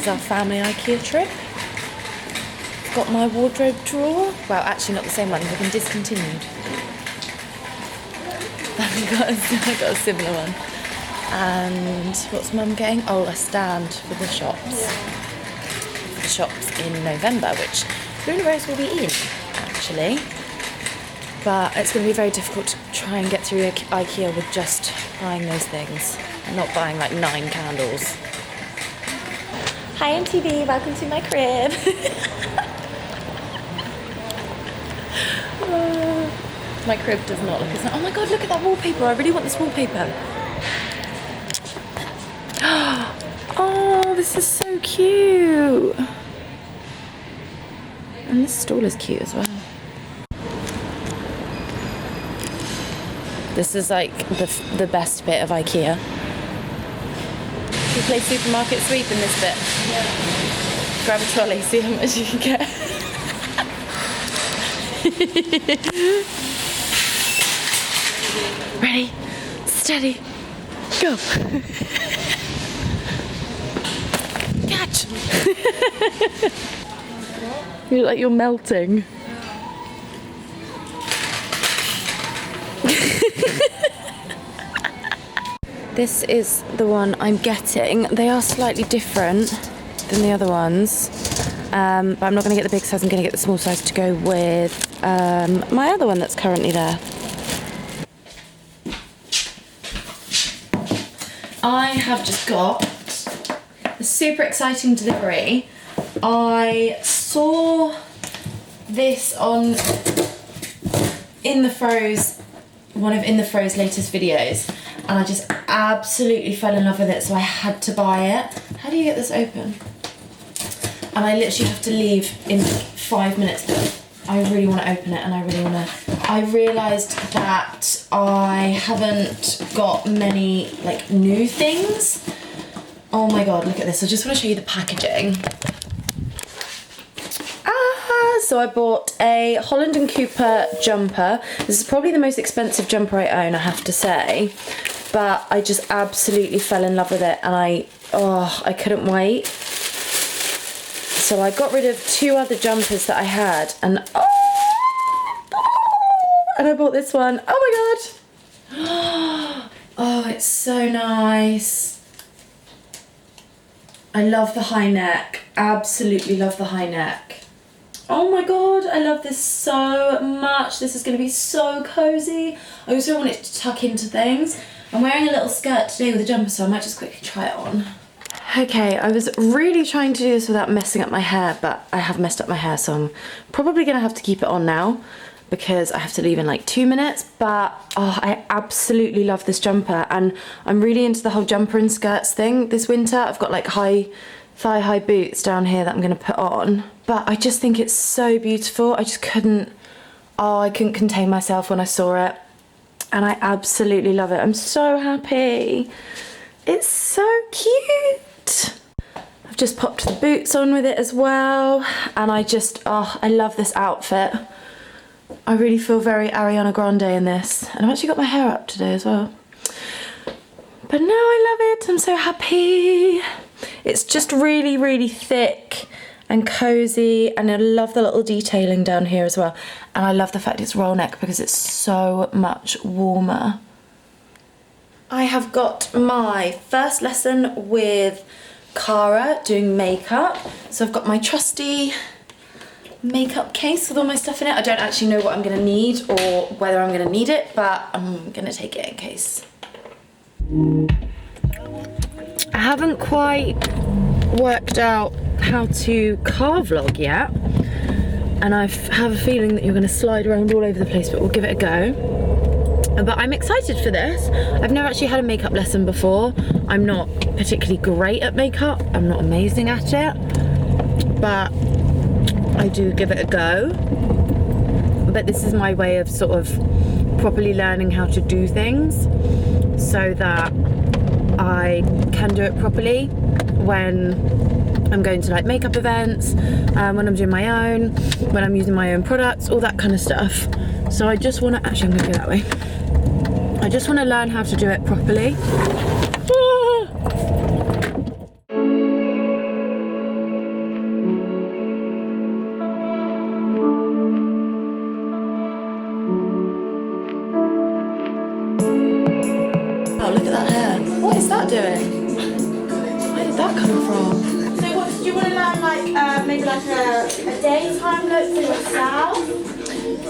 is our family IKEA trip. Got my wardrobe drawer. Well, actually not the same one, they've been discontinued. I got a similar one. And what's Mum getting? Oh, a stand for the shops. The shops in November, which Luna Rose will be in, actually. But it's going to be very difficult to try and get through IKEA with just buying those things. And not buying like 9 candles. Hi MTV, welcome to my crib. My crib does not look as nice. Oh my god, look at that wallpaper. I really want this wallpaper. Oh, this is so cute. And this stall is cute as well. This is like the best bit of IKEA. We play supermarket sweep in this bit. Yeah. Grab a trolley, see how much you can get. Ready, steady, go. Catch. You're melting. This is the one I'm getting. They are slightly different than the other ones. But I'm not going to get the big size, I'm going to get the small size to go with my other one that's currently there. I have just got a super exciting delivery. I saw this on In the Fro's, one of In the Fro's latest videos, and I just absolutely fell in love with it, so I had to buy it. How do you get this open? And I literally have to leave in 5 minutes, but I really want to open it, and I realised that I haven't got many like new things. Oh my god, look at this. I just want to show you the packaging. So I bought a Holland & Cooper jumper. This is probably the most expensive jumper I own, I have to say. But I just absolutely fell in love with it, and I couldn't wait. So I got rid of 2 other jumpers that I had, and I bought this one. Oh my god! Oh, it's so nice. I love the high neck. Absolutely love the high neck. Oh my god, I love this so much. This is going to be so cozy. I also want it to tuck into things. I'm wearing a little skirt today with a jumper, so I might just quickly try it on. Okay, I was really trying to do this without messing up my hair, but I have messed up my hair, so I'm probably going to have to keep it on now because I have to leave in like 2 minutes. But I absolutely love this jumper, and I'm really into the whole jumper and skirts thing this winter. I've got like thigh-high boots down here that I'm going to put on, but I just think it's so beautiful. I just couldn't contain myself when I saw it, and I absolutely love it. I'm so happy. It's so cute. I've just popped the boots on with it as well, and I love this outfit. I really feel very Ariana Grande in this, and I've actually got my hair up today as well. But no, I love it. I'm so happy. It's just really, really thick and cozy, and I love the little detailing down here as well. And I love the fact it's roll neck because it's so much warmer. I have got my first lesson with Cara doing makeup. So I've got my trusty makeup case with all my stuff in it. I don't actually know what I'm going to need or whether I'm going to need it, but I'm going to take it in case. I haven't quite worked out how to car vlog yet, and I have a feeling that you're going to slide around all over the place, but we'll give it a go. But I'm excited for this. I've never actually had a makeup lesson before. I'm not particularly great at makeup. I'm not amazing at it, but I do give it a go. But this is my way of sort of properly learning how to do things so that I can do it properly when I'm going to like makeup events, when I'm doing my own, when I'm using my own products, all that kind of stuff. So I just want to, actually I'm going to go that way. I just want to learn how to do it properly. like a daytime look for yourself?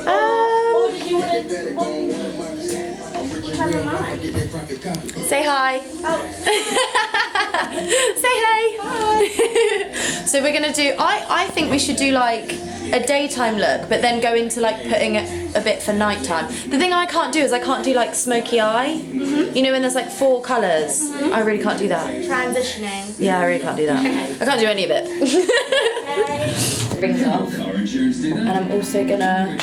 Or did you want to... Whichever mind. Say hi. Oh. Say hey. Hi. So we're gonna do, I think we should do like a daytime look, but then go into like putting it a bit for nighttime. The thing I can't do is I can't do like smoky eye. You know when there's like 4 colours? I really can't do that. Transitioning. Yeah, I really can't do that. I can't do any of it. Brings it off. And I'm also gonna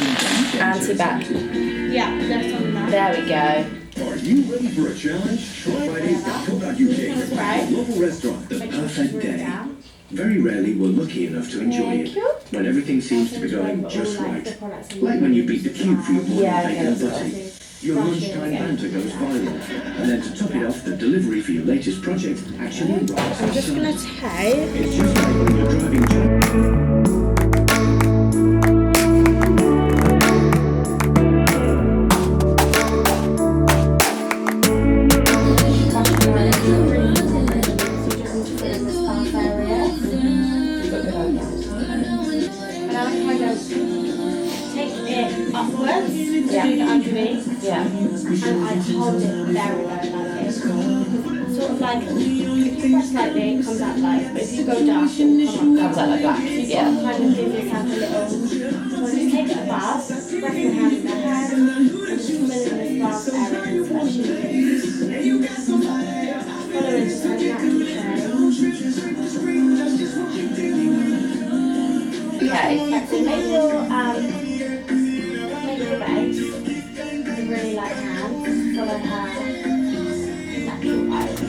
anti-back. Yeah, there's some of that. There we go. Are you ready for a challenge? Fridays at UK. Local restaurant, the perfect day. Very rarly we're lucky enough to enjoy it. When everything seems to be going just right. Like when you beat the queue for your morning bacon and butty. Your lunchtime banter goes viral. And then to top it off, the delivery for your latest project actually arrives. I'm just going to take... It's just like when you're driving to... Upwards, yeah. Do the underneath, Yeah. and I hold it very low like this. Sort of like, if you press lightly, it comes out light, but if you go down, it will come up. Comes out like black. So you've Yeah. got to kind of give yourself a little, so just take it above, rest your hand in the head, and just fill in this glass area, especially following just like naturally change. Okay. Right, so make your base, really like hands, follow her natural eyes.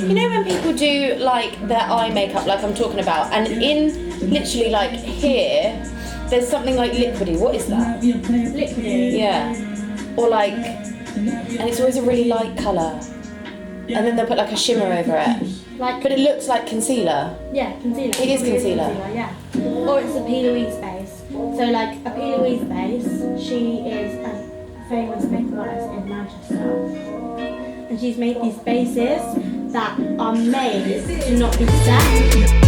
You know when people do like their eye makeup, like I'm talking about, and in literally like here, there's something like liquidy. What is that? Liquidy? Yeah. Or like, and it's always a really light colour. And then they'll put like a shimmer over it. Like, But it looks like concealer. yeah, concealer. It is concealer. Yeah. Or it's a P. Louise base. So like a P. Louise base, she is a famous makeup artist in Manchester. And she's made these bases that are made to not be set.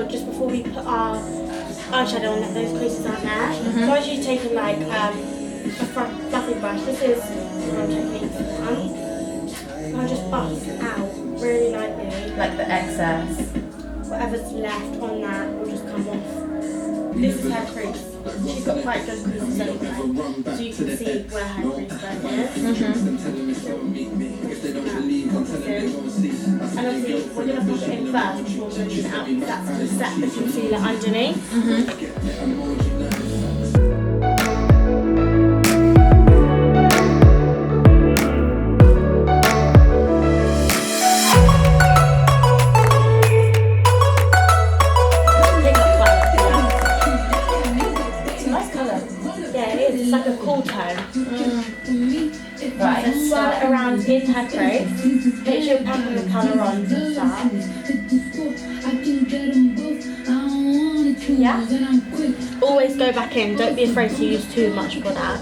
Just before we put our eyeshadow on, that those creases aren't there. So I usually taking like a fluffy brush. This is one technique for one. I'll just buff out really lightly. Like the excess. Whatever's left on that will just come off. This is her crease. She's got quite good creases anyway, so you can see where her crease bone is. And obviously we're going to pop it in first before moving it out, because that's to set the concealer underneath. It's a nice colour. Yeah, it is. It's like a cool tone. Right. So swirl it around in her crease. Make sure you're packing the colour on to start. Yeah. Always go back in. Don't be afraid to use too much for that.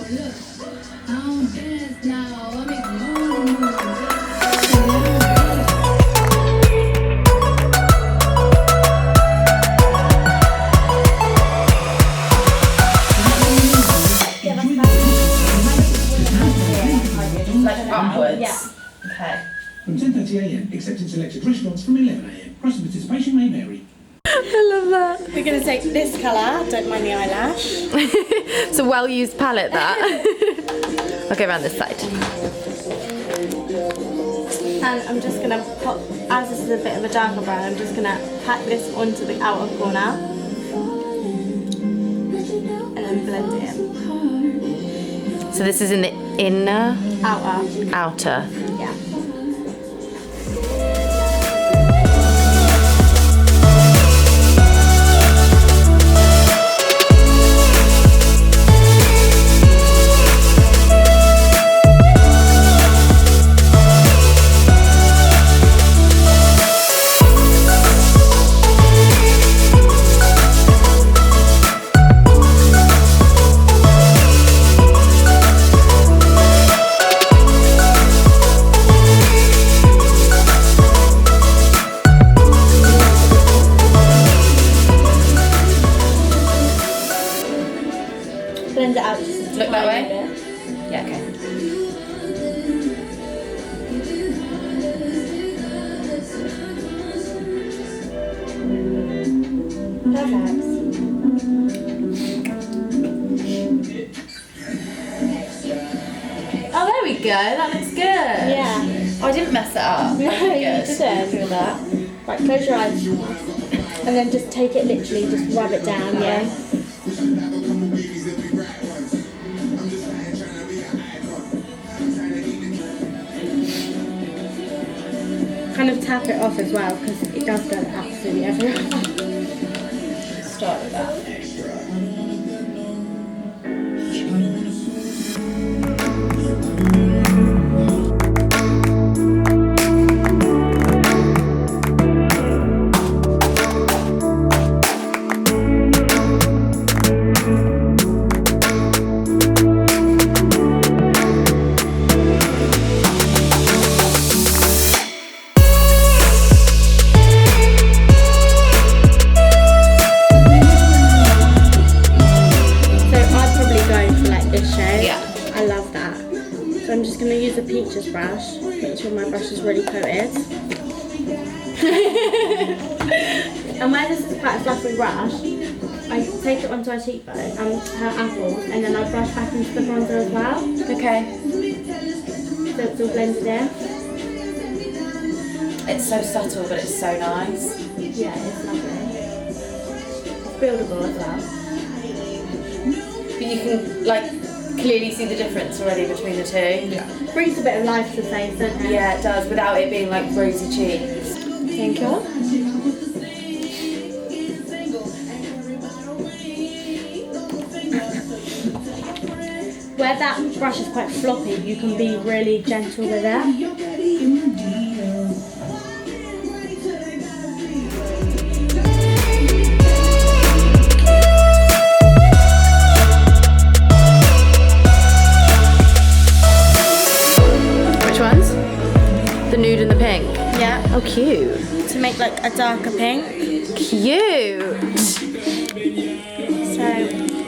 Like upwards? Yeah. Okay. From 10:30 a.m. except in selected restaurants from 11 a.m. Price and participation may vary. I love that. We're going to take this colour. Don't mind the eyelash. It's a well-used palette, that. I'll go around this side. And I'm just going to pop, as this is a bit of a darker brown, I'm just going to pack this onto the outer corner. And then blend it in. So this is in the inner, outer. Yeah. Blend it out just Look that way? bit. Yeah, okay. Perfect. Oh, there we go. That looks good. Yeah. Oh, I didn't mess it up. No, Very you good. didn't. With that. Right, close your eyes. And then just take it literally, just rub it down, yeah? Kind of tap it off as well, because it does go absolutely everywhere. Start with that. I love that. So I'm just going to use a peaches brush, make sure my brush is really coated. And where this is quite a fluffy brush, I take it onto her cheekbone, her apples, and then I brush back into the bronzer as well. Okay. So it's all blended in. It's so subtle, but it's so nice. Yeah, it's lovely. It's buildable as well. But you can, like, clearly see the difference already between the two. Yeah. Brings a bit of life to the face, doesn't it? Yeah, it does, without it being like rosy cheeks. Thank you. Where that brush is quite floppy, you can be really gentle with it. The nude and the pink. Yeah. Oh, cute. To make like a darker pink. Cute. So